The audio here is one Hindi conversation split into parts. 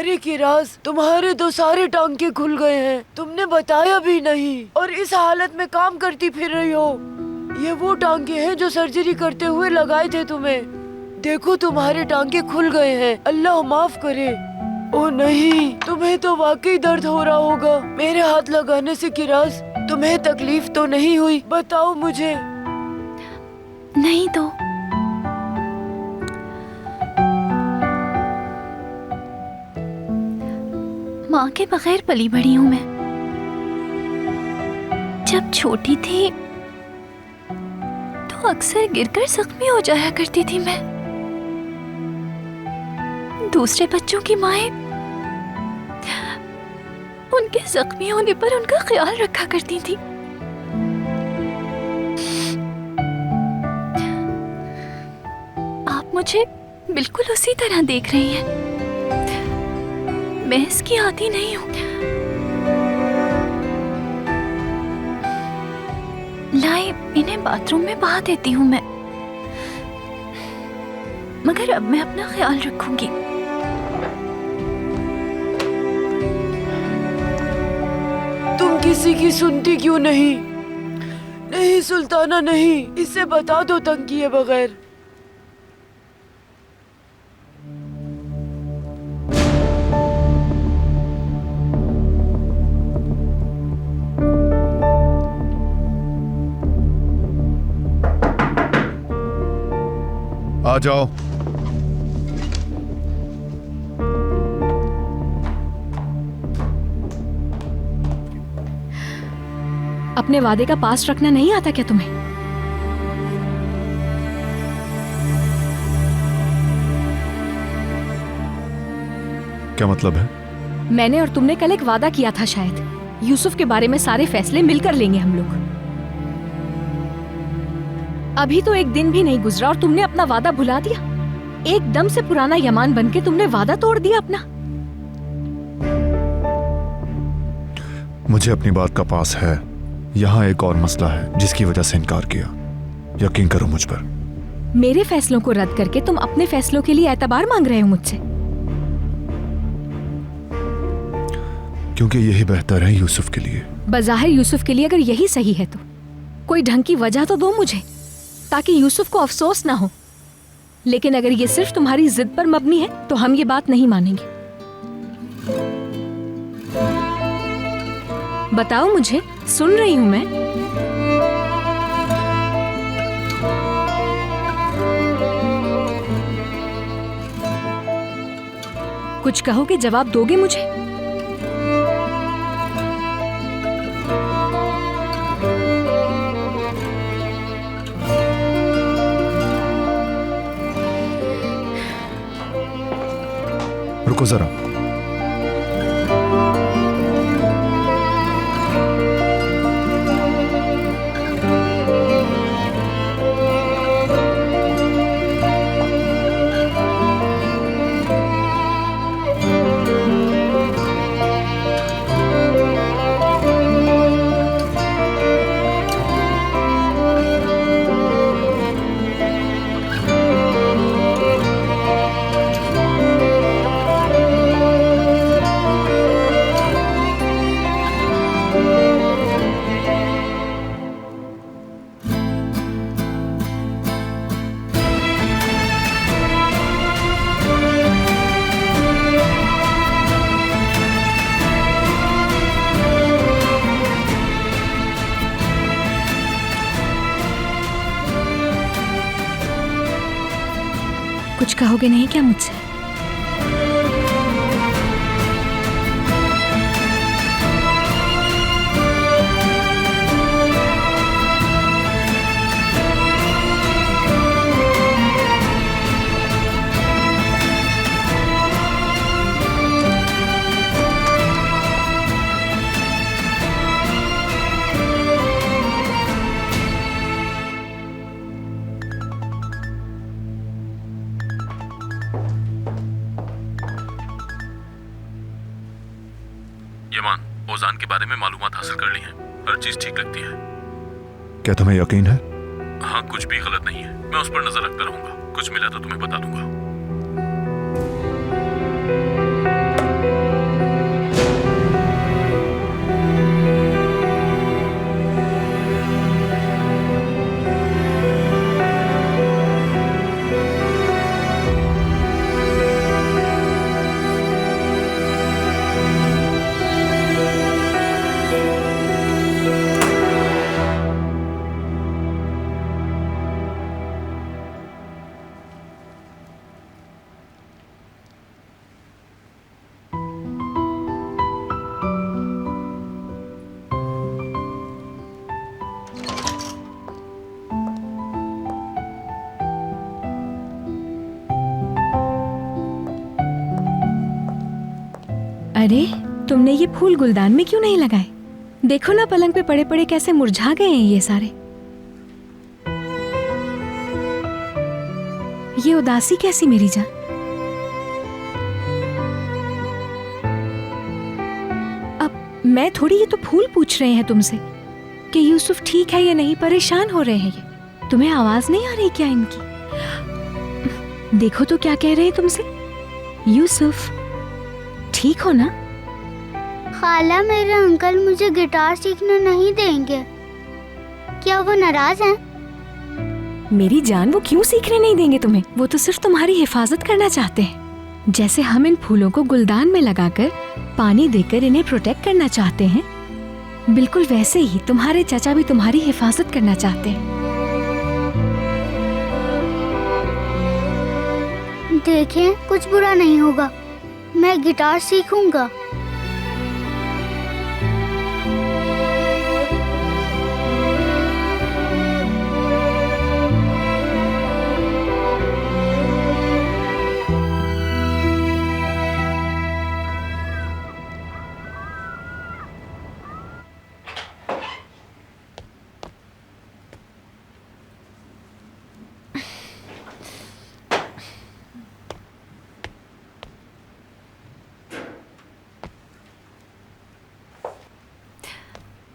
अरे किराज, तुम्हारे तो सारे टांके खुल गए हैं, तुमने बताया भी नहीं और इस हालत में काम करती फिर रही हो। ये वो टांके हैं जो सर्जरी करते हुए लगाए थे तुम्हें। देखो तुम्हारे टांके खुल गए हैं, अल्लाह माफ करे। ओ नहीं, तुम्हें तो वाकई दर्द हो रहा होगा मेरे हाथ लगाने से। किराज, तुम्हें तकलीफ तो नहीं हुई? बताओ मुझे। नहीं तो। माँ के बगैर पली बड़ी हूँ मैं। जब छोटी थी तो अक्सर गिरकर जख्मी हो जाया करती थी मैं। दूसरे बच्चों की माएं उनके जख्मी होने पर उनका ख्याल रखा करती थी। आप मुझे बिल्कुल उसी तरह देख रही हैं। मैं इसकी आदी नहीं हूं। लाए, इन्हें बाथरूम में बहा देती हूं मैं, मगर अब मैं अपना ख्याल रखूंगी। तुम किसी की सुनती क्यों नहीं? नहीं सुल्ताना, नहीं, इसे बता दो तंग किए बगैर। आ जाओ। अपने वादे का पास रखना नहीं आता क्या तुम्हें? क्या मतलब है? मैंने और तुमने कल एक वादा किया था, शायद यूसुफ के बारे में सारे फैसले मिलकर लेंगे हम लोग। अभी तो एक दिन भी नहीं गुजरा और तुमने अपना वादा भुला दिया। एकदम से पुराना यमान बनके तुमने वादा तोड़ दिया अपना। मुझे अपनी बात का पास है। यहाँ एक और मसला है जिसकी वजह से इनकार किया। यकीन करो मुझ पर। मेरे फैसलों को रद्द करके तुम अपने फैसलों के लिए एतबार मांग रहे हो मुझसे? क्योंकि यही बेहतर है यूसुफ के लिए। बज़ाहिर यूसुफ के लिए अगर यही सही है तो कोई ढंग की वजह तो दो मुझे, ताकि यूसुफ को अफसोस ना हो। लेकिन अगर ये सिर्फ तुम्हारी जिद पर मबनी है तो हम ये बात नहीं मानेंगे। बताओ मुझे, सुन रही हूं मैं। कुछ कहोगे, जवाब दोगे मुझे? रुको जरा। कुछ कहोगे नहीं क्या मुझसे? यमान, ओजान के बारे में मालूमात हासिल कर ली है। हर चीज ठीक लगती है। क्या तुम्हें यकीन है? हाँ, कुछ भी गलत नहीं है। मैं उस पर नजर रखता रहूंगा। कुछ मिला तो तुम्हें बता दूंगा। अरे तुमने ये फूल गुलदान में क्यों नहीं लगाए? देखो ना पलंग पे पड़े पड़े कैसे मुरझा गए हैं ये सारे। ये उदासी कैसी मेरी जान? अब मैं थोड़ी, ये तो फूल पूछ रहे हैं तुमसे कि यूसुफ ठीक है या नहीं, परेशान हो रहे हैं ये। तुम्हें आवाज नहीं आ रही क्या इनकी? देखो तो क्या कह रहे हैं तुमसे। यूसुफ ठीक हो ना? खाला, मेरे अंकल मुझे गिटार सीखने नहीं देंगे। क्या वो नाराज हैं? मेरी जान, वो क्यों सीखने नहीं देंगे तुम्हें? वो तो सिर्फ तुम्हारी हिफाजत करना चाहते हैं। जैसे हम इन फूलों को गुलदान में लगाकर पानी देकर इन्हें प्रोटेक्ट करना चाहते हैं, बिल्कुल वैसे ही तुम्हारे चाचा भी तुम्हारी हिफाजत करना चाहते हैं। देखें, कुछ बुरा नहीं होगा, मैं गिटार सीखूंगा।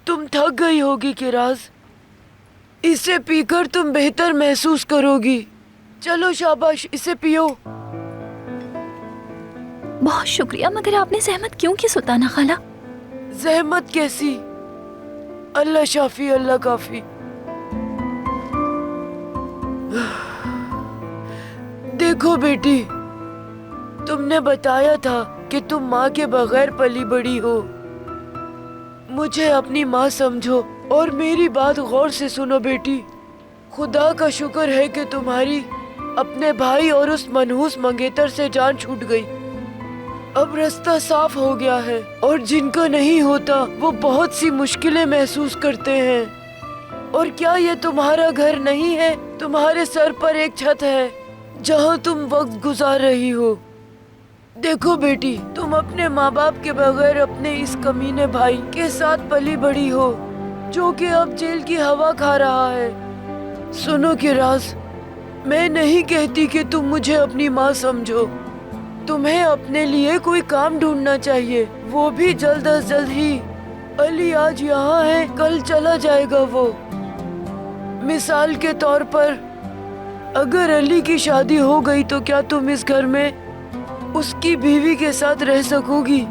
तुम थक गई होगी किराज, इसे पीकर तुम बेहतर महसूस करोगी। चलो शाबाश, इसे पियो। बहुत शुक्रिया, मगर आपने जहमत क्यों की सुल्ताना खाला? जहमत कैसी? अल्लाह शाफी, अल्लाह काफी। देखो बेटी, तुमने बताया था कि तुम माँ के बगैर पली बड़ी हो। मुझे अपनी माँ समझो और मेरी बात गौर से सुनो बेटी। खुदा का शुक्र है कि तुम्हारी अपने भाई और उस मनहूस मंगेतर से जान छूट गई। अब रास्ता साफ हो गया है और जिनका नहीं होता वो बहुत सी मुश्किलें महसूस करते हैं। और क्या ये तुम्हारा घर नहीं है? तुम्हारे सर पर एक छत है जहाँ तुम वक्त गुजार रही हो। देखो बेटी, तुम अपने माँ बाप के बगैर अपने इस कमीने भाई के साथ पली बड़ी हो जो कि अब जेल की हवा खा रहा है। सुनो किराज, मैं नहीं कहती कि तुम मुझे अपनी माँ समझो। तुम्हें अपने लिए कोई काम ढूंढना चाहिए, वो भी जल्द अज जल्द ही। अली आज यहाँ है, कल चला जाएगा वो। मिसाल के तौर पर अगर अली की शादी हो गई तो क्या तुम इस घर में उसकी बीवी के साथ रह सकोगी?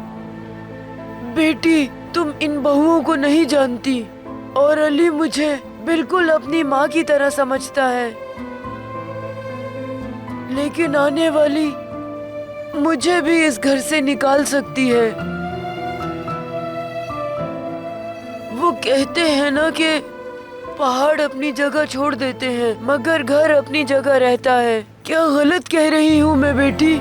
बेटी, तुम इन बहुओं को नहीं जानती और अली मुझे बिल्कुल अपनी माँ की तरह समझता है, लेकिन आने वाली मुझे भी इस घर से निकाल सकती है। वो कहते हैं ना कि पहाड़ अपनी जगह छोड़ देते हैं मगर घर अपनी जगह रहता है। क्या गलत कह रही हूँ मैं बेटी?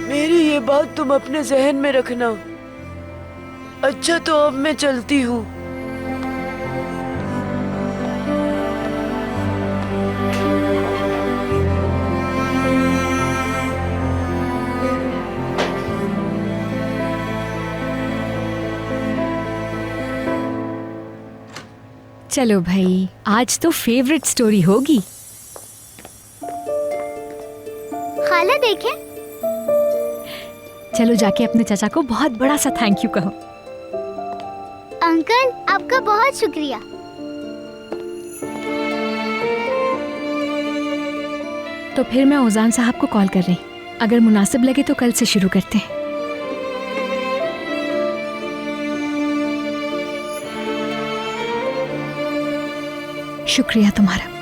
मेरी ये बात तुम अपने जहन में रखना। अच्छा, तो अब मैं चलती हूँ। चलो भाई, आज तो फेवरेट स्टोरी होगी। खाला देखें, चलो जाके अपने चाचा को बहुत बड़ा सा थैंक यू कहो। अंकल आपका बहुत शुक्रिया। तो फिर मैं ओजान साहब को कॉल कर रही, अगर मुनासिब लगे तो कल से शुरू करते हैं। शुक्रिया तुम्हारा।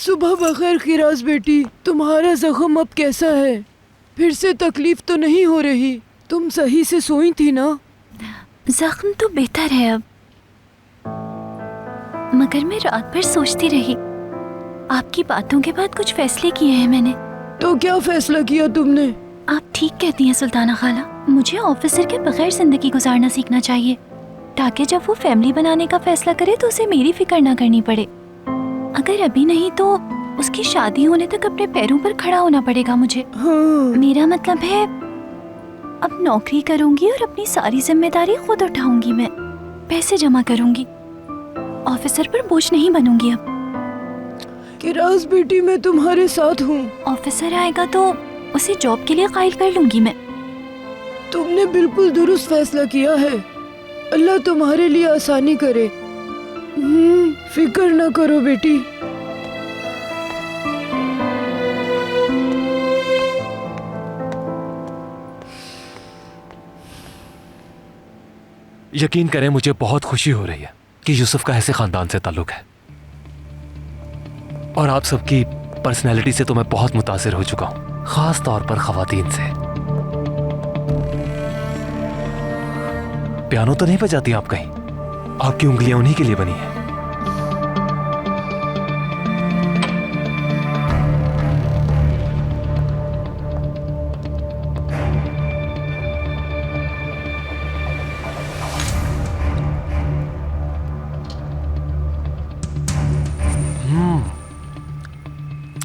सुबह बखैर खिराज बेटी। तुम्हारा जख्म अब कैसा है? फिर से तकलीफ तो नहीं हो रही? तुम सही से सोई थी ना? जख्म तो बेहतर है अब, मगर मैं रात भर सोचती रही। आपकी बातों के बाद कुछ फैसले किए हैं मैंने। तो क्या फैसला किया तुमने? आप ठीक कहती हैं सुल्ताना खाला, मुझे ऑफिसर के बगैर जिंदगी गुजारना सीखना चाहिए, ताकि जब वो फैमिली बनाने का फैसला करे तो उसे मेरी फिक्र ना करनी पड़े। अगर अभी नहीं तो उसकी शादी होने तक अपने पैरों पर खड़ा होना पड़ेगा मुझे। हाँ। मेरा मतलब है अब नौकरी करूंगी और अपनी सारी जिम्मेदारी खुद उठाऊंगी। मैं पैसे जमा करूंगी, ऑफिसर पर बोझ नहीं बनूंगी अब। खिराज बेटी मैं तुम्हारे साथ हूँ। ऑफिसर आएगा तो उसे जॉब के लिए कायल कर लूंगी मैं। तुमने बिल्कुल दुरुस्त फैसला किया है। अल्लाह तुम्हारे लिए आसानी करे। फिक्र न करो बेटी। यकीन करें मुझे बहुत खुशी हो रही है कि यूसुफ का ऐसे खानदान से ताल्लुक है, और आप सबकी पर्सनैलिटी से तो मैं बहुत मुतासिर हो चुका हूं, खास तौर पर खवातीन से। पियानो तो नहीं बजाती आप कहीं? आपकी उंगलियां उन्हीं के लिए बनी है।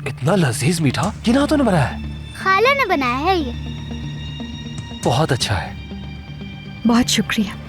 इतना लजीज मीठा ये नातों ने बनाया है? खाला ने बनाया है ये। बहुत अच्छा है। बहुत शुक्रिया।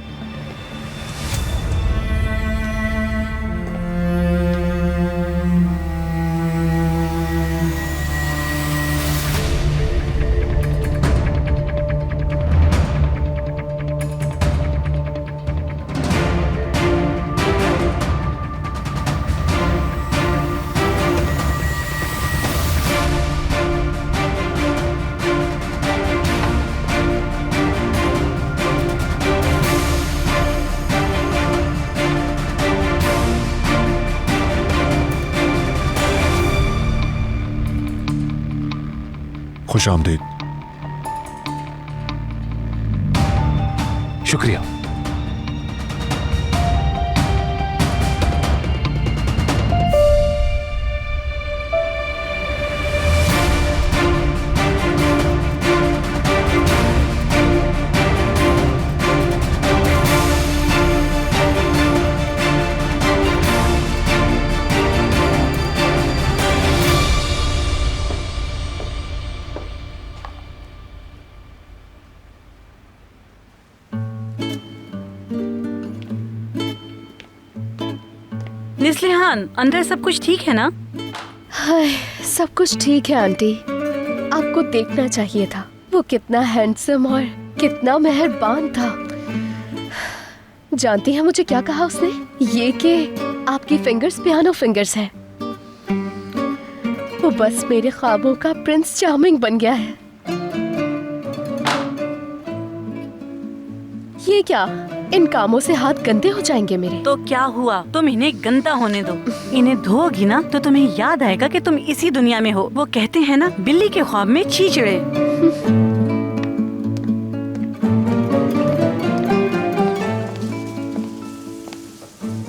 खुश आमदीद। शुक्रिया। निस्लिहान, अंदर सब कुछ ठीक है ना? हाय, सब कुछ ठीक है आंटी। आपको देखना चाहिए था, वो कितना हैंडसम और कितना मेहरबान था। जानती हैं मुझे क्या कहा उसने? ये कि आपकी फिंगर्स पियानो फिंगर्स हैं। वो बस मेरे ख्वाबों का प्रिंस चार्मिंग बन गया है। ये क्या, इन कामों से हाथ गंदे हो जाएंगे मेरे। तो क्या हुआ, तुम इन्हें गंदा होने दो। इन्हें धोओगी ना तो तुम्हें याद आएगा कि तुम इसी दुनिया में हो। वो कहते हैं ना, बिल्ली के ख्वाब में चीचड़े।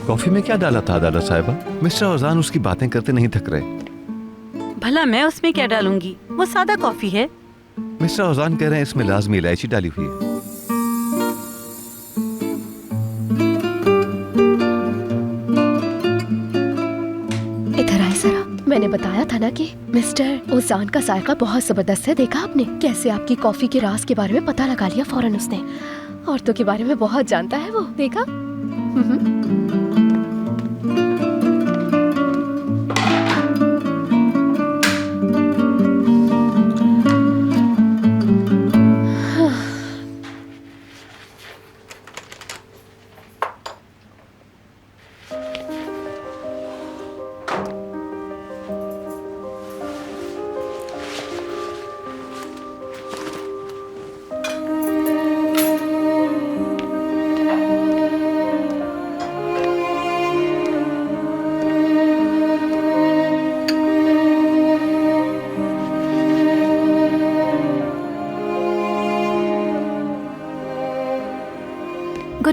कॉफी में क्या डाला था दादा साहिबा? मिस्टर औजान उसकी बातें करते नहीं थक रहे। भला मैं उसमें क्या डालूंगी, वो सादा कॉफी है। मिस्टर औजान कह रहे हैं इसमें लाजमी इलायची डाली हुई है। मैंने बताया था ना कि मिस्टर ओजान का जायका बहुत जबरदस्त है। देखा आपने कैसे आपकी कॉफी के राज के बारे में पता लगा लिया फौरन उसने। औरतों के बारे में बहुत जानता है वो, देखा।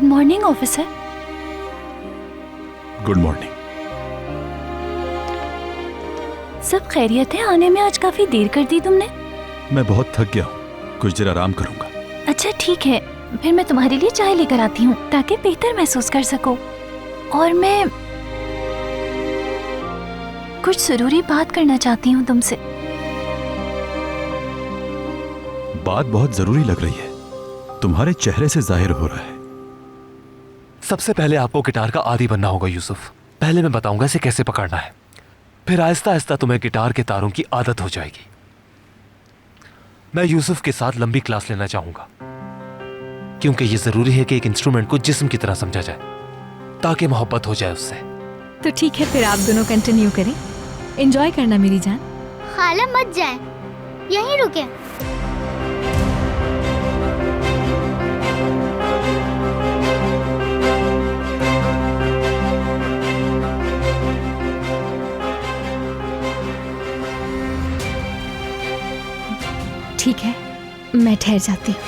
Good morning officer. Good morning. सब खैरियत है? आने में आज काफी देर कर दी तुमने। मैं बहुत थक गया हूँ, कुछ देर आराम करूंगा। अच्छा ठीक है, फिर मैं तुम्हारे लिए चाय लेकर आती हूँ ताकि बेहतर महसूस कर सको। और मैं कुछ जरूरी बात करना चाहती हूँ तुमसे। बात बहुत जरूरी लग रही है, तुम्हारे चेहरे से जाहिर हो रहा है। सबसे पहले आपको गिटार का आदी बनना होगा यूसुफ। पहले मैं बताऊंगा इसे कैसे पकड़ना है, फिर आहिस्ता आहिस्ता तुम्हें गिटार के तारों की आदत हो जाएगी। मैं यूसुफ के साथ लंबी क्लास लेना चाहूंगा क्योंकि यह जरूरी है कि एक इंस्ट्रूमेंट को जिस्म की तरह समझा जाए ताकि मोहब्बत हो जाए उससे। तो ठीक है, फिर आप दोनों कंटिन्यू करें। एंजॉय करना मेरी जान। खाला मत जाए, यहीं रुके। ठीक है, मैं ठहर जाती हूँ।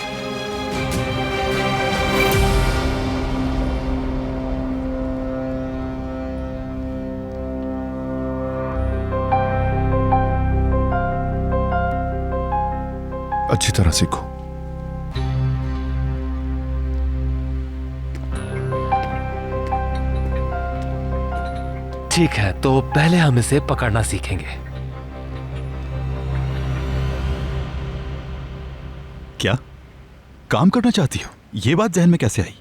अच्छी तरह सीखो। ठीक है, तो पहले हम इसे पकड़ना सीखेंगे। क्या काम करना चाहती हो? ये बात जहन में कैसे आई?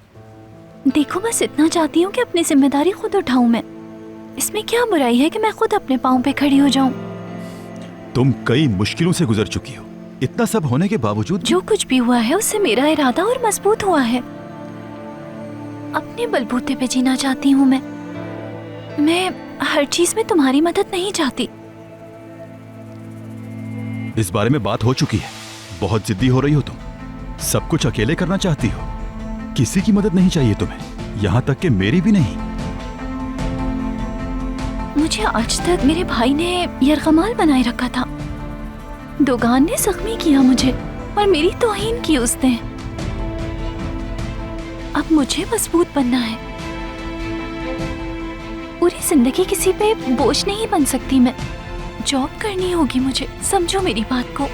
देखो, बस इतना चाहती हूँ कि अपनी जिम्मेदारी खुद उठाऊं मैं। इसमें क्या बुराई है कि मैं खुद अपने पाँव पे खड़ी हो जाऊं? तुम कई मुश्किलों से गुजर चुकी हो, इतना सब होने के बावजूद जो कुछ भी हुआ है उससे मेरा इरादा और मजबूत हुआ है। अपने बलबूते पे जीना चाहती हूँ मैं हर चीज में तुम्हारी मदद नहीं चाहती। इस बारे में बात हो चुकी है। बहुत जिद्दी हो रही हो तुम, सब कुछ अकेले करना चाहती हो, किसी की मदद नहीं चाहिए तुम्हें, यहाँ तक कि मेरी भी नहीं। मुझे आज तक मेरे भाई ने यरगमाल बनाए रखा था। दोगान ने जख्मी किया मुझे और मेरी तौहीन की उसने। अब मुझे मजबूत बनना है। पूरी जिंदगी किसी पे बोझ नहीं बन सकती मैं। जॉब करनी होगी मुझे, समझो मेरी बात को।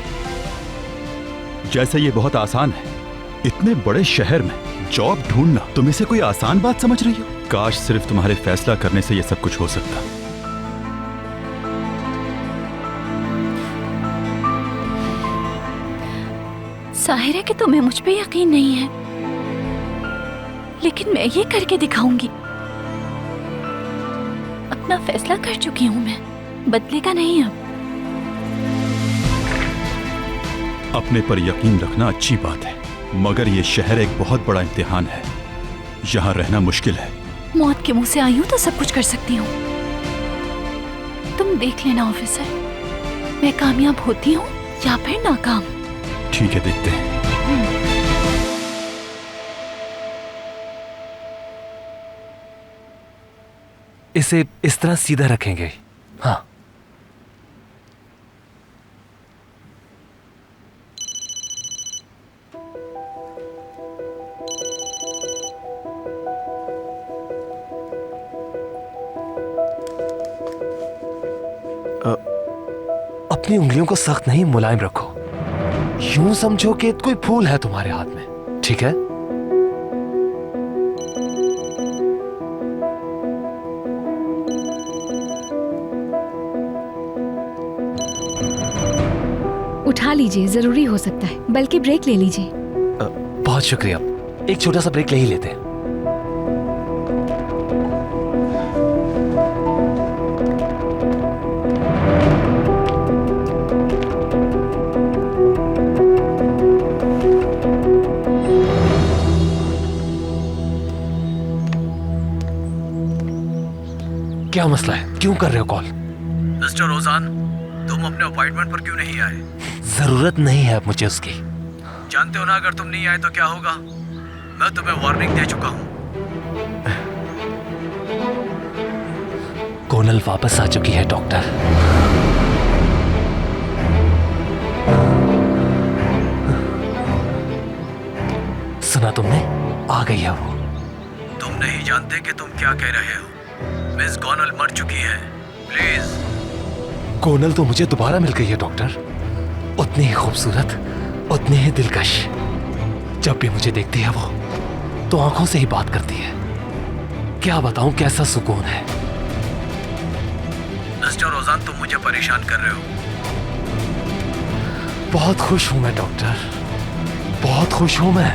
जैसे ये बहुत आसान है, इतने बड़े शहर में जॉब ढूंढना, तुम इसे कोई आसान बात समझ रही हो? काश सिर्फ तुम्हारे फैसला करने से ये सब कुछ हो सकता। जाहिर है कि तुम्हें मुझ पे यकीन नहीं है, लेकिन मैं ये करके दिखाऊंगी। अपना फैसला कर चुकी हूं मैं, बदलेगा नहीं अब। अपने पर यकीन रखना अच्छी बात है, मगर ये शहर एक बहुत बड़ा इम्तिहान है। यहाँ रहना मुश्किल है। मौत के मुंह से आई हूं तो सब कुछ कर सकती हूँ। तुम देख लेना ऑफिसर, मैं कामयाब होती हूँ या फिर नाकाम। ठीक है, देखते हैं। इसे इस तरह सीधा रखेंगे। हाँ, अपनी उंगलियों को सख्त नहीं, मुलायम रखो। यूं समझो कि कोई फूल है तुम्हारे हाथ में, ठीक है? उठा लीजिए, जरूरी हो सकता है, बल्कि ब्रेक ले लीजिए। बहुत शुक्रिया। एक छोटा सा ब्रेक ले ही लेते हैं। क्या मसला है? क्यों कर रहे हो कॉल? मिस्टर रोजान, तुम अपने अपॉइंटमेंट पर क्यों नहीं आए? जरूरत नहीं है अब मुझे उसकी। जानते हो ना, अगर तुम नहीं आए तो क्या होगा? मैं तुम्हें वार्निंग दे चुका हूँ। कोनल वापस आ चुकी है डॉक्टर। सुना तुमने? आ गई है वो। नहीं जानते कि तुम क्या कह रहे हो। मिस गोनल मर चुकी है। प्लीज। कोनल तो मुझे दोबारा मिल गई है डॉक्टर, उतनी ही खूबसूरत, उतनी ही दिलकश। जब भी मुझे देखती है वो तो आंखों से ही बात करती है। क्या बताऊं कैसा सुकून है। मिस्टर ओजान, तुम मुझे परेशान कर रहे हो। बहुत खुश हूं मैं डॉक्टर, बहुत खुश हूं मैं,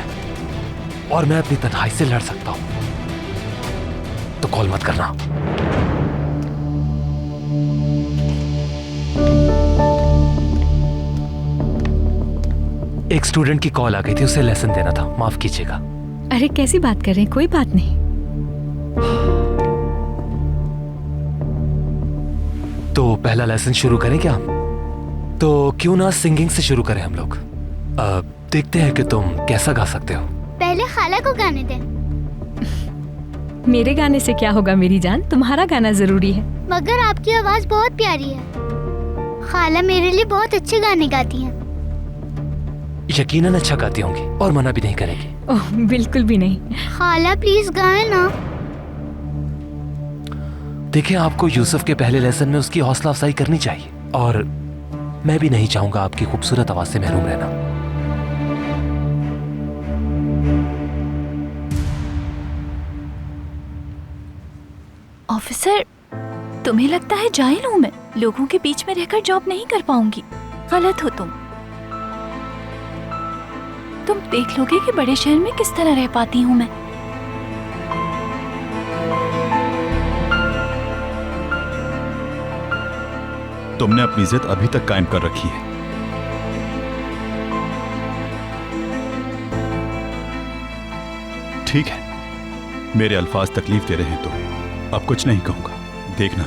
और मैं अपनी तन्हाई से लड़ सकता हूं। तो कॉल मत करना। एक स्टूडेंट की कॉल आ गई थी, उसे लेसन देना था, माफ कीजिएगा। अरे कैसी बात कर रहे हैं, कोई बात नहीं। तो पहला लेसन शुरू करें क्या? तो क्यों ना सिंगिंग से शुरू करें हम लोग। देखते हैं कि तुम कैसा गा सकते हो। पहले खाला को गाने दे। मेरे गाने से क्या होगा मेरी जान, तुम्हारा गाना जरूरी है। मगर आपकी आवाज बहुत प्यारी है। खाला मेरे लिए बहुत अच्छे गाने गाती हैं। यकीनन अच्छा गाती होंगी और मना भी नहीं करेगी। ओह बिल्कुल भी नहीं। खाला प्लीज गाए ना। देखिए, आपको यूसुफ के पहले लेसन में उसकी हौसला अफजाई करनी चाहिए, और मैं भी नहीं चाहूंगा आपकी खूबसूरत आवाज से महरूम रहना। ऑफिसर, तुम्हें लगता है जाहिल हूँ मैं? लोगों के बीच में रहकर जॉब नहीं कर पाऊंगी। गलत हो तुम देख लोगे कि बड़े शहर में किस तरह रह पाती हूँ मैं। तुमने अपनी इज्जत अभी तक कायम कर रखी है। ठीक है, मेरे अल्फाज तकलीफ दे रहे हैं तो अब कुछ नहीं कहूंगा। देखना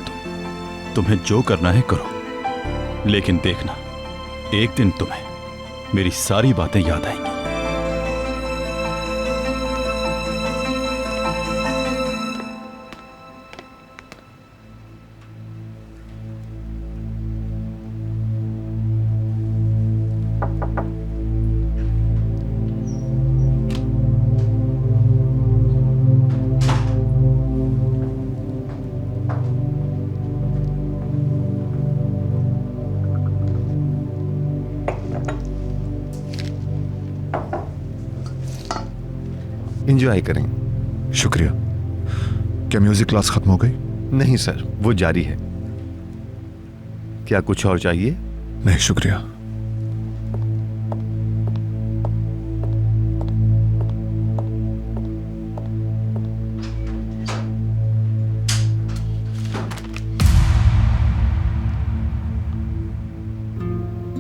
तुम्हें जो करना है करो, लेकिन देखना एक दिन तुम्हें मेरी सारी बातें याद आएंगी। एंजॉय करें। शुक्रिया। क्या म्यूजिक क्लास खत्म हो गई? नहीं सर, वो जारी है। क्या कुछ और चाहिए? नहीं शुक्रिया।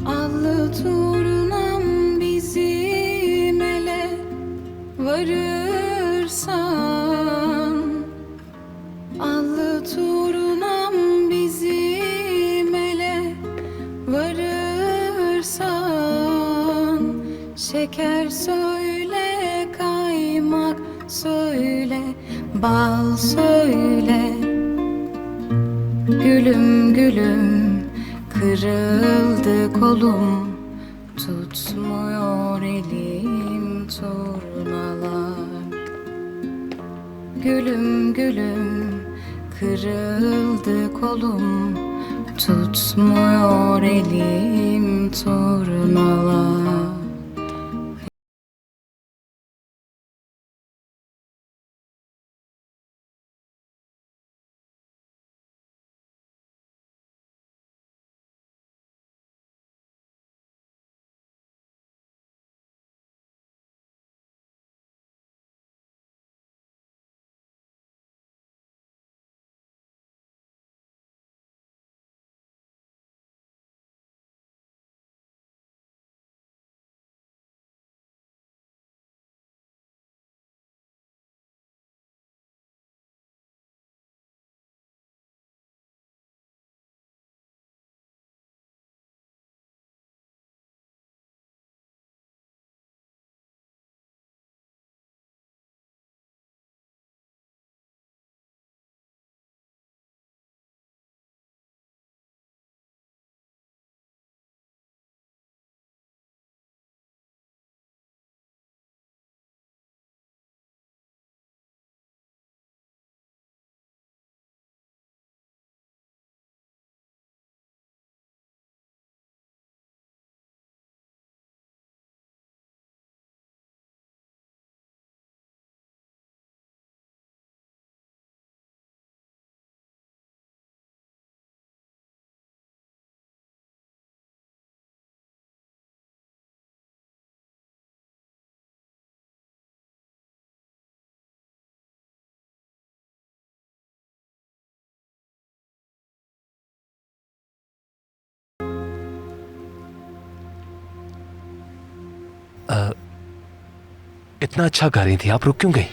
Allı turnam bizim ele varırsan, allı turnam bizim ele varırsan, şeker söyle, kaymak söyle, bal söyle, gülüm gülüm kırıldı kolum, tutmuyor elim turnalar. Gülüm gülüm kırıldı kolum, tutmuyor elim turnalar. इतना अच्छा गा रही थी, आप रुक क्यों गई?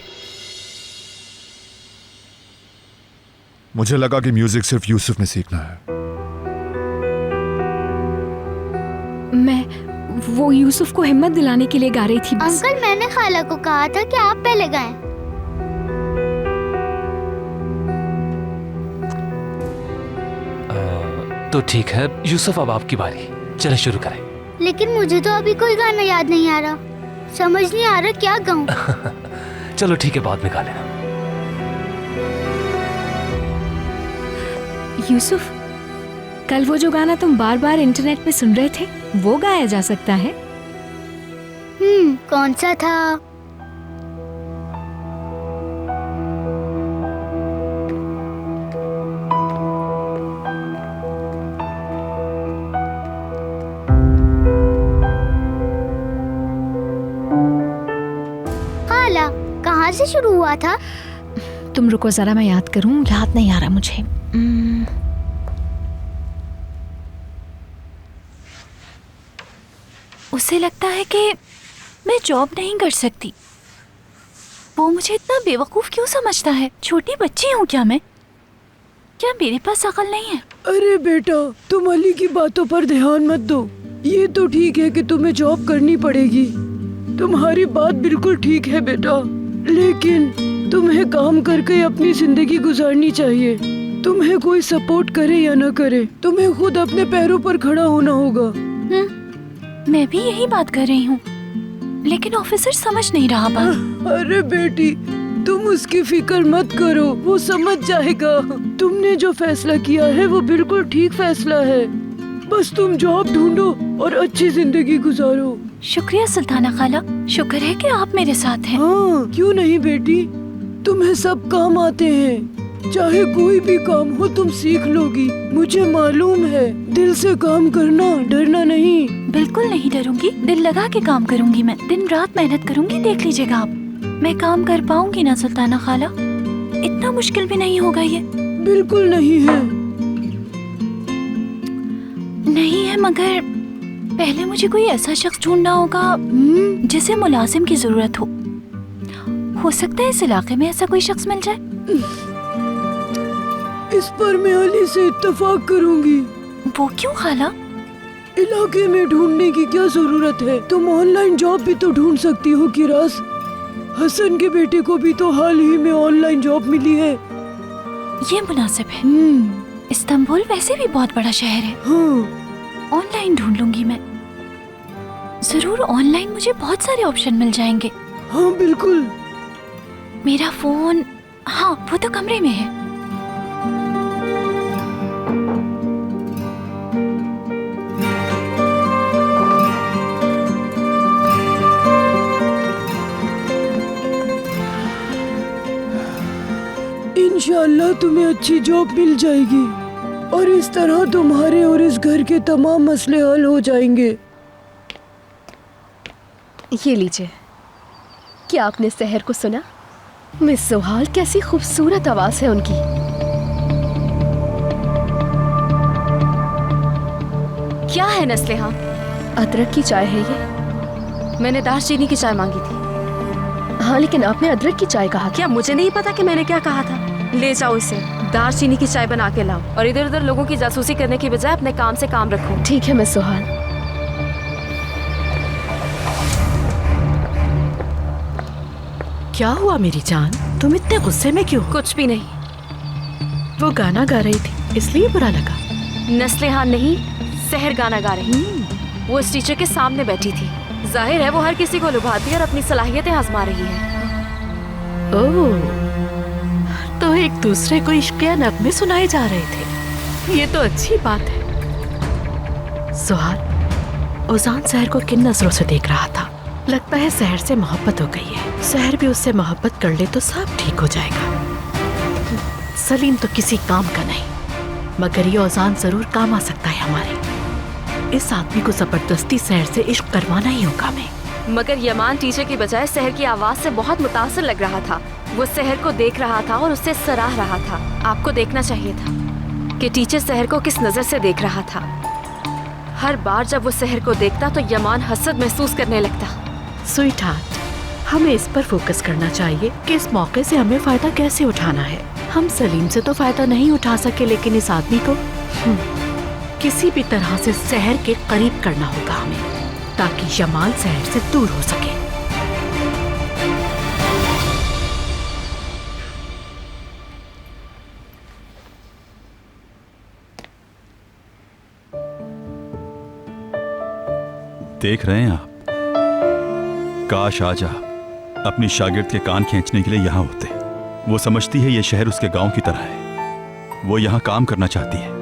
मुझे लगा कि म्यूजिक सिर्फ यूसुफ में सीखना है। मैं वो यूसुफ को हिम्मत दिलाने के लिए गा रही थी बस। अंकल, मैंने खाला को कहा था कि आप पहले गाएं। तो ठीक है यूसुफ, अब आपकी बारी, चले शुरू करें। लेकिन मुझे तो अभी कोई गाना याद नहीं आ रहा, समझ नहीं आ रहा क्या गाऊं। चलो ठीक है, बाद में गा लेना। यूसुफ, कल वो जो गाना तुम बार बार इंटरनेट पे सुन रहे थे, वो गाया जा सकता है। कौन सा था? खाला, कहाँ से शुरू हुआ था? तुम रुको जरा, मैं याद करूं, याद नहीं आ रहा मुझे। उसे लगता है कि मैं जॉब नहीं कर सकती। वो मुझे इतना बेवकूफ क्यों समझता है? छोटी बच्ची हूँ क्या मैं? क्या मेरे पास अकल नहीं है? अरे बेटा, तुम अली की बातों पर ध्यान मत दो। ये तो ठीक है कि तुम्हें जॉब करनी पड़ेगी, तुम्हारी बात बिल्कुल ठीक है बेटा, लेकिन तुम्हें काम करके अपनी जिंदगी गुजारनी चाहिए। तुम्हें कोई सपोर्ट करे या न करे, तुम्हें खुद अपने पैरों पर खड़ा होना होगा। मैं भी यही बात कर रही हूँ, लेकिन ऑफिसर समझ नहीं रहा बात। अरे बेटी, तुम उसकी फिक्र मत करो, वो समझ जाएगा। तुमने जो फैसला किया है वो बिल्कुल ठीक फैसला है। बस तुम जॉब ढूंढो और अच्छी जिंदगी गुजारो। शुक्रिया सुल्ताना खाला, शुक्र है कि आप मेरे साथ हैं। हाँ, क्यों नहीं बेटी, तुम्हें सब काम आते हैं। चाहे कोई भी काम हो तुम सीख लोगी, मुझे मालूम है। दिल से काम करना, डरना नहीं। बिल्कुल नहीं डरूंगी, दिल लगा के काम करूंगी। मैं दिन रात मेहनत करूंगी, देख लीजिएगा आप। मैं काम कर पाऊंगी ना सुल्ताना खाला? इतना मुश्किल भी नहीं होगा ये। बिल्कुल नहीं है। नहीं है, मगर पहले मुझे कोई ऐसा शख्स ढूंढना होगा जिसे मुलाजिम की जरूरत हो सकता है इस इलाके में ऐसा कोई शख्स मिल जाए। इस पर मैं अली से इत्तेफाक करूंगी। वो क्यों खाला? इलाके में ढूंढने की क्या जरूरत है? तुम ऑनलाइन जॉब भी तो ढूंढ सकती हो किरास। हसन के बेटे को भी तो हाल ही में ऑनलाइन जॉब मिली है। ये मुनासिब है। इस्तांबुल वैसे भी बहुत बड़ा शहर है। हाँ। ऑनलाइन ढूंढ लूंगी मैं, जरूर ऑनलाइन मुझे बहुत सारे ऑप्शन मिल जाएंगे। हाँ बिल्कुल। मेरा फोन, हाँ वो तो कमरे में है। इंशाअल्लाह तुम्हें अच्छी जॉब मिल जाएगी और इस तरह तुम्हारे और इस घर के तमाम मसले हल हो जाएंगे। ये लीजिए। क्या आपने सहर को सुना? मिस सुहाल, कैसी खूबसूरत आवाज है उनकी। क्या है नस्लेहा? अदरक की चाय है ये। मैंने दालचीनी की चाय मांगी थी। हाँ, लेकिन आपने अदरक की चाय कहा। क्या मुझे नहीं पता कि मैंने क्या कहा था? ले जाओ इसे, दालचीनी की चाय बना के लाओ और इधर उधर लोगों की जासूसी करने की बजाय अपने काम से काम रखो। ठीक है मिस सुहाल। क्या हुआ मेरी जान, तुम इतने गुस्से में क्यों? कुछ भी नहीं। वो गाना गा रही थी इसलिए बुरा लगा? नस्लेहा नहीं, सहर गाना गा रही। वो इस टीचर के सामने बैठी थी। जाहिर है वो हर किसी को लुभाती है और अपनी सलाहियतें आजमा रही है। ओह, तो एक दूसरे को इश्किया नगमे सुनाए जा रहे थे। ये तो अच्छी बात है। सुहाल, ओजान सहर को किन नजरों से देख रहा था? लगता है सहर से मोहब्बत हो गई है। सहर भी उससे मोहब्बत कर ले तो सब ठीक हो जाएगा। सलीम तो किसी काम का नहीं, मगर ये ओजान जरूर काम आ सकता है हमारे। इस आदमी को जबरदस्ती सहर से इश्क करवाना ही होगा हमें। मगर यमान टीचर की बजाय सहर की आवाज से बहुत मुतासर लग रहा था। वो सहर को देख रहा था और उससे सराह रहा था। आपको देखना चाहिए था कि टीचर सहर को किस नजर से देख रहा था। हर बार जब वो सहर को देखता तो यमान हसद महसूस करने लगता। स्वीट हार्ट, हमें इस पर फोकस करना चाहिए कि इस मौके से हमें फायदा कैसे उठाना है। हम सलीम से तो फायदा नहीं उठा सके, लेकिन इस आदमी को किसी भी तरह से शहर के करीब करना होगा हमें, ताकि जमाल शहर से दूर हो सके। देख रहे हैं आप, काश आज आप अपनी शागिर्द के कान खींचने के लिए यहां होते। वो समझती है ये शहर उसके गांव की तरह है। वो यहां काम करना चाहती है,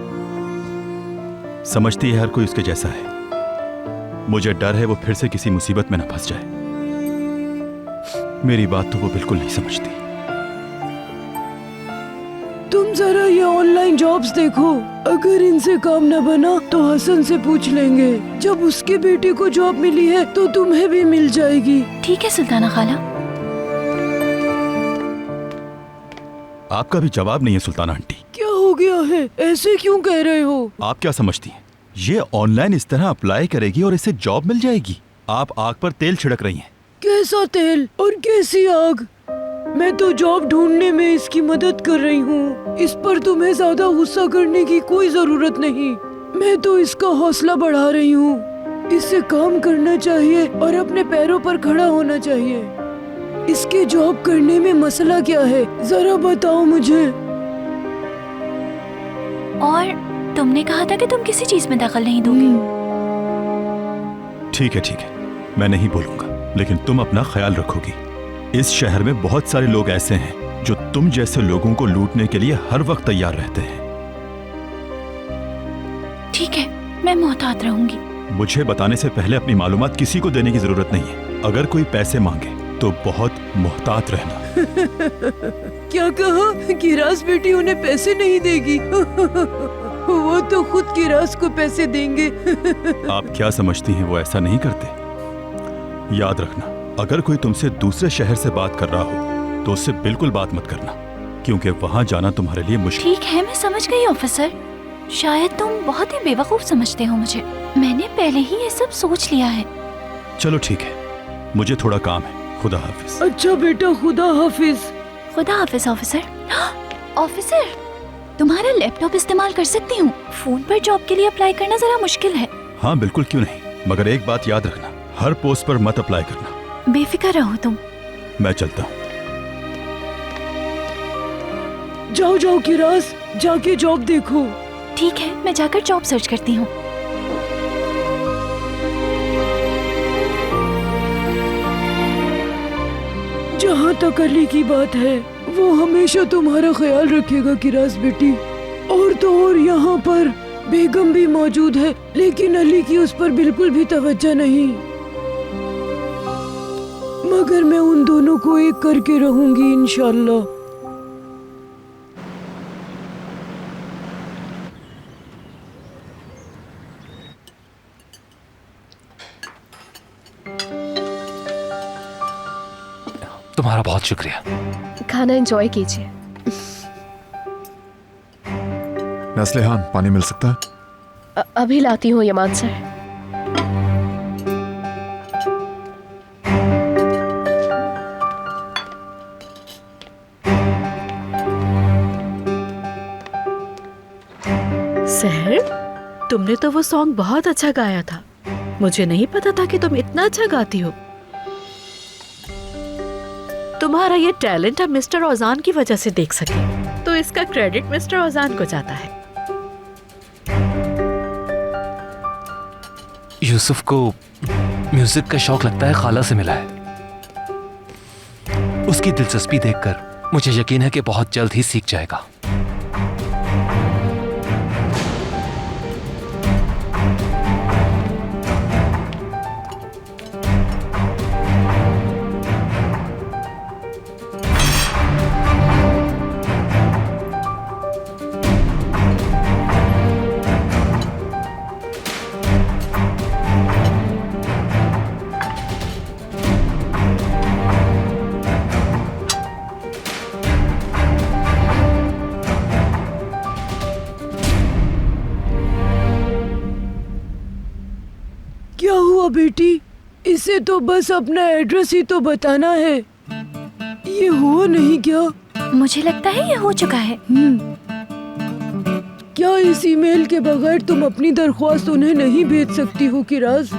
समझती है हर कोई उसके जैसा है। मुझे डर है वो फिर से किसी मुसीबत में न फंस जाए। मेरी बात तो वो बिल्कुल नहीं समझती। तुम जरा ये ऑनलाइन जॉब्स देखो, अगर इनसे काम न बना तो हसन से पूछ लेंगे। जब उसके बेटे को जॉब मिली है तो तुम्हें भी मिल जाएगी। ठीक है सुल्ताना खाला। आपका भी जवाब नहीं है सुल्ताना आंटी। क्या हो गया है, ऐसे क्यों कह रहे हो? आप क्या समझती हैं ये ऑनलाइन इस तरह अप्लाई करेगी और इसे जॉब मिल जाएगी? आप आग पर तेल छिड़क रही हैं। कैसा तेल और कैसी आग? मैं तो जॉब ढूंढने में इसकी मदद कर रही हूँ। इस पर तुम्हें ज्यादा गुस्सा करने की कोई जरूरत नहीं। मैं तो इसका हौसला बढ़ा रही हूँ। इसे काम करना चाहिए और अपने पैरों पर खड़ा होना चाहिए। इसके जॉब करने में मसला क्या है, जरा बताओ मुझे। और तुमने कहा था कि तुम किसी चीज में दखल नहीं दोगे। ठीक है, मैं नहीं बोलूंगा, लेकिन तुम अपना ख्याल रखोगी। इस शहर में बहुत सारे लोग ऐसे हैं जो तुम जैसे लोगों को लूटने के लिए हर वक्त तैयार रहते हैं। ठीक है, मैं मोहतात रहूंगी। मुझे बताने से पहले अपनी मालूमात किसी को देने की जरूरत नहीं है। अगर कोई पैसे मांगे तो बहुत मोहतात रहना। क्या कहा? किरास बेटी उन्हें पैसे नहीं देगी? वो तो खुद किरास को पैसे देंगे। आप क्या समझती हैं वो ऐसा नहीं करते? याद रखना, अगर कोई तुमसे दूसरे शहर से बात कर रहा हो तो उससे बिल्कुल बात मत करना, क्योंकि वहां जाना तुम्हारे लिए मुश्किल। ठीक है, मैं समझ गई ऑफिसर। शायद तुम बहुत ही बेवकूफ समझते हो मुझे। मैंने पहले ही ये सब सोच लिया है। चलो ठीक है, मुझे थोड़ा काम है। खुदा हाफिज। अच्छा बेटा, खुदा हाफिज। खुदा हाफिज ऑफिसर। ऑफिसर, तुम्हारा लैपटॉप इस्तेमाल कर सकती हूँ? फोन पर जॉब के लिए अप्लाई करना जरा मुश्किल है। हाँ बिल्कुल, क्यों नहीं, मगर एक बात याद रखना, हर पोस्ट पर मत अप्लाई करना। बेफिक्र रहो तुम। मैं चलता हूँ। जाओ किरास, जाके जॉब देखो। ठीक है, मैं जाकर जॉब सर्च करती हूँ। जहाँ तक अली की बात है, वो हमेशा तुम्हारा ख्याल रखेगा किरास बेटी। और तो और यहाँ पर बेगम भी मौजूद है, लेकिन अली की उस पर बिल्कुल भी तवज्जो नहीं। मगर मैं उन दोनों को एक करके रहूंगी इंशाल्लाह। तुम्हारा बहुत शुक्रिया। खाना एंजॉय कीजिए। नस्लेहान, पानी मिल सकता है? अभी लाती हूँ यमान सर। सहर, तुमने तो वो सॉन्ग बहुत अच्छा गाया था। मुझे नहीं पता था कि तुम इतना अच्छा गाती हो। तुम्हारा ये टैलेंट हम मिस्टर औजान की वजह से देख सके, तो इसका क्रेडिट मिस्टर औजान को जाता है। यूसुफ को म्यूजिक का शौक लगता है खाला से मिला है। उसकी दिलचस्पी देखकर मुझे यकीन है कि बहुत जल्द ही सीख जाएगा। क्या हुआ बेटी? इसे तो बस अपना एड्रेस ही तो बताना है। ये हुआ नहीं क्या? मुझे लगता है ये हो चुका है। क्या इस ईमेल के बगैर तुम अपनी दरख्वास्त उन्हें नहीं भेज सकती हो किराज?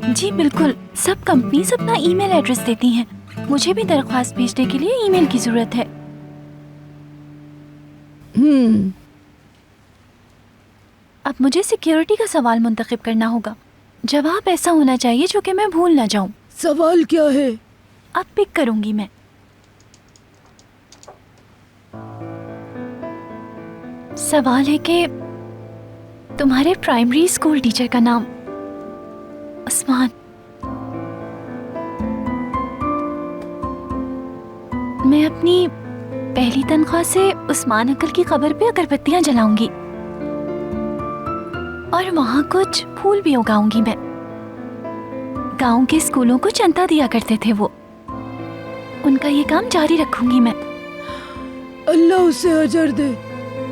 जी बिल्कुल, सब कंपनीज अपना ईमेल एड्रेस देती हैं। मुझे भी दरख्वास्त भेजने के लिए ईमेल की जरूरत है। अब मुझे सिक्योरिटी का सवाल मुंतखब करना होगा। जवाब ऐसा होना चाहिए जो कि मैं भूल ना जाऊं। सवाल क्या है? अब पिक करूंगी मैं। सवाल है कि तुम्हारे प्राइमरी स्कूल टीचर का नाम उस्मान। मैं अपनी पहली तनख्वाह से उस्मान अंकल की कब्र पे अगरबत्तियां जलाऊंगी और वहां कुछ फूल भी उगाऊंगी मैं। गांव के स्कूलों को चंदा दिया करते थे वो। उनका ये काम जारी रखूंगी मैं। अल्लाह उसे अजर दे।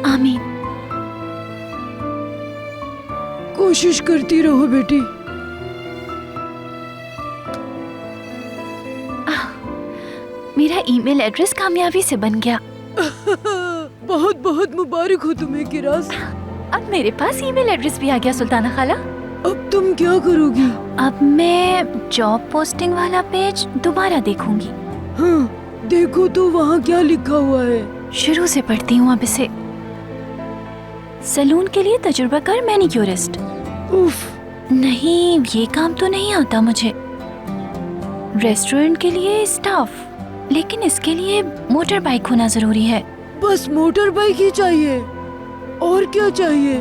आमीन। कोशिश करती रहो बेटी। मेरा ईमेल एड्रेस कामयाबी से बन गया। बहुत बहुत मुबारक हो तुम्हें किराज। अब मेरे पास ईमेल एड्रेस भी आ गया सुल्ताना खाला। अब तुम क्या करोगी? अब मैं जॉब पोस्टिंग वाला पेज दोबारा देखूंगी। हाँ, देखो तो वहाँ क्या लिखा हुआ है। शुरू से पढ़ती हूँ अब इसे। सैलून के लिए तजुर्बाकार मैनिक्योरिस्ट। उफ, नहीं, ये काम तो नहीं आता मुझे। रेस्टोरेंट के लिए स्टाफ, लेकिन इसके लिए मोटर बाइक होना जरूरी है। बस मोटर बाइक ही चाहिए? और क्या चाहिए?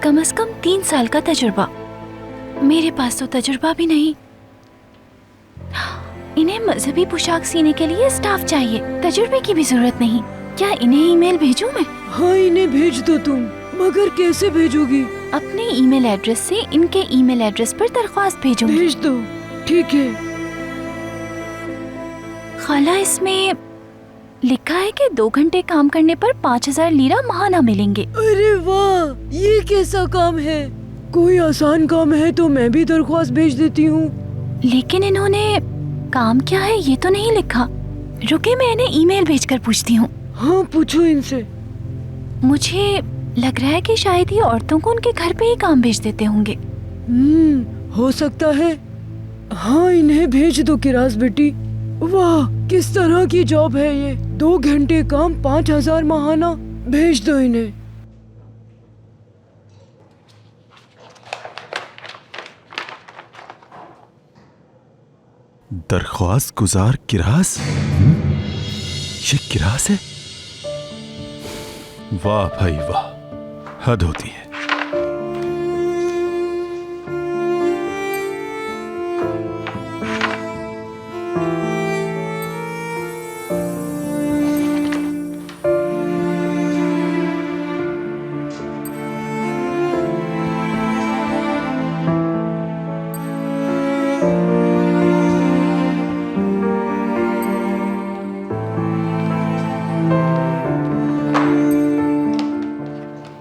कम से कम 3 साल का तजुर्बा। मेरे पास तो तजुर्बा भी नहीं। इन्हें मजहबी पोशाक सीने के लिए स्टाफ चाहिए, तजुर्बे की भी जरूरत नहीं। क्या इन्हें ईमेल भेजूं मैं? हाँ, इन्हें भेज दो तुम। मगर कैसे भेजोगी? अपने ईमेल एड्रेस से इनके ईमेल एड्रेस पर दरख्वास्त भेजूंगी। भेज दो। ठीक है। खाला, इसमें लिखा है कि 2 घंटे काम करने पर 5000 लीरा महाना मिलेंगे। अरे वाह, ये कैसा काम है? कोई आसान काम है तो मैं भी दरख्वास्त भेज देती हूँ। लेकिन इन्होंने काम क्या है ये तो नहीं लिखा। रुके, मैं इन्हें ईमेल भेजकर पूछती हूँ। हाँ, पूछो इनसे। मुझे लग रहा है कि शायद ये औरतों को उनके घर पे ही काम भेज देते होंगे। हो सकता है। हाँ, इन्हें भेज दो किराज बेटी। वाह, किस तरह की जॉब है ये। 2 घंटे काम, 5000 महाना। भेज दो इन्हें। दरख्वास्त गुजार किरास? ये किरास है? वाह भाई वाह, हद होती है।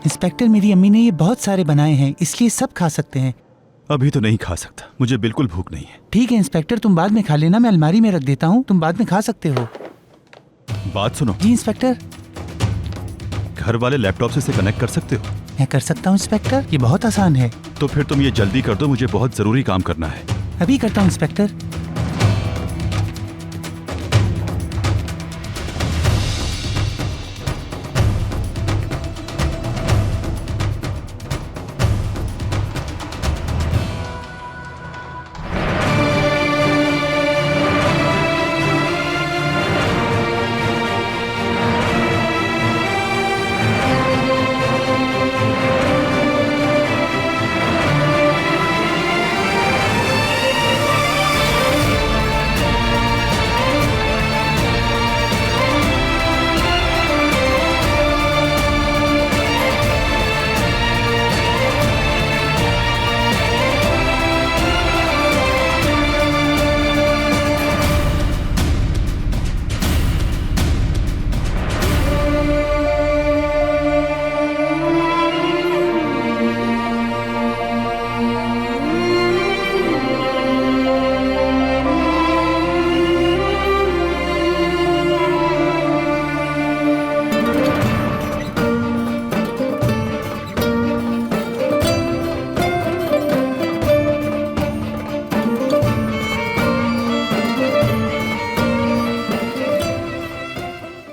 इंस्पेक्टर, मेरी अम्मी ने ये बहुत सारे बनाए हैं, इसलिए सब खा सकते हैं। अभी तो नहीं खा सकता, मुझे बिल्कुल भूख नहीं है। ठीक है इंस्पेक्टर, तुम बाद में खा लेना, मैं अलमारी में रख देता हूँ, तुम बाद में खा सकते हो। बात सुनो। जी इंस्पेक्टर। घर वाले लैपटॉप से इसे कनेक्ट कर सकते हो? मैं कर सकता हूँ इंस्पेक्टर, ये बहुत आसान है। तो फिर तुम ये जल्दी कर दो, मुझे बहुत जरूरी काम करना है। अभी करता हूँ इंस्पेक्टर।